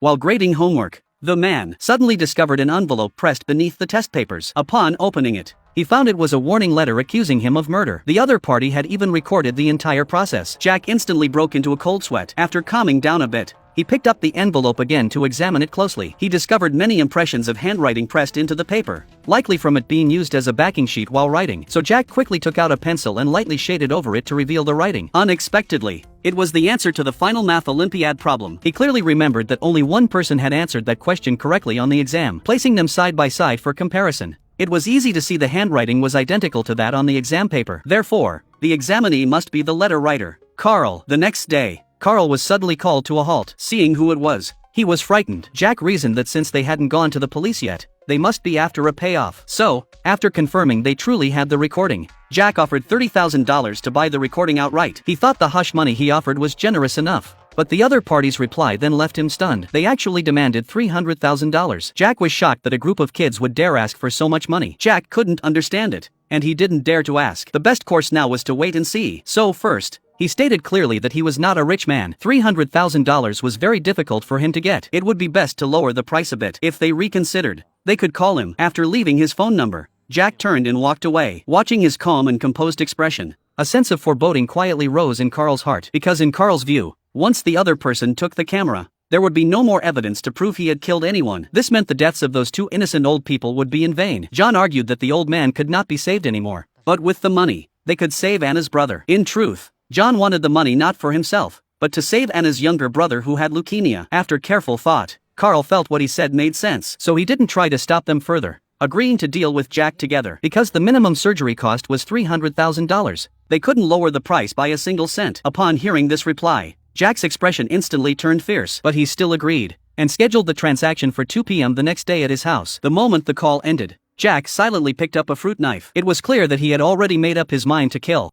While grading homework, the man suddenly discovered an envelope pressed beneath the test papers. Upon opening it, he found it was a warning letter accusing him of murder. The other party had even recorded the entire process. Jack instantly broke into a cold sweat. After calming down a bit, he picked up the envelope again to examine it closely. He discovered many impressions of handwriting pressed into the paper, likely from it being used as a backing sheet while writing. So Jack quickly took out a pencil and lightly shaded over it to reveal the writing. Unexpectedly, it was the answer to the final Math Olympiad problem. He clearly remembered that only one person had answered that question correctly on the exam. Placing them side by side for comparison, it was easy to see the handwriting was identical to that on the exam paper. Therefore, the examinee must be the letter writer, Carl. The next day, Carl was suddenly called to a halt. Seeing who it was, he was frightened. Jack reasoned that since they hadn't gone to the police yet, they must be after a payoff. So, after confirming they truly had the recording, Jack offered $30,000 to buy the recording outright. He thought the hush money he offered was generous enough, but the other party's reply then left him stunned. They actually demanded $300,000. Jack was shocked that a group of kids would dare ask for so much money. Jack couldn't understand it, and he didn't dare to ask. The best course now was to wait and see. So first, he stated clearly that he was not a rich man. $300,000 was very difficult for him to get. It would be best to lower the price a bit. If they reconsidered, they could call him. After leaving his phone number, Jack turned and walked away. Watching his calm and composed expression, a sense of foreboding quietly rose in Carl's heart. Because in Carl's view, once the other person took the camera, there would be no more evidence to prove he had killed anyone. This meant the deaths of those two innocent old people would be in vain. John argued that the old man could not be saved anymore, but with the money, they could save Anna's brother. In truth, John wanted the money not for himself, but to save Anna's younger brother who had leukemia. After careful thought, Carl felt what he said made sense, so he didn't try to stop them further, agreeing to deal with Jack together. Because the minimum surgery cost was $300,000, they couldn't lower the price by a single cent. Upon hearing this reply, Jack's expression instantly turned fierce, but he still agreed, and scheduled the transaction for 2 p.m. the next day at his house. The moment the call ended, Jack silently picked up a fruit knife. It was clear that he had already made up his mind to kill.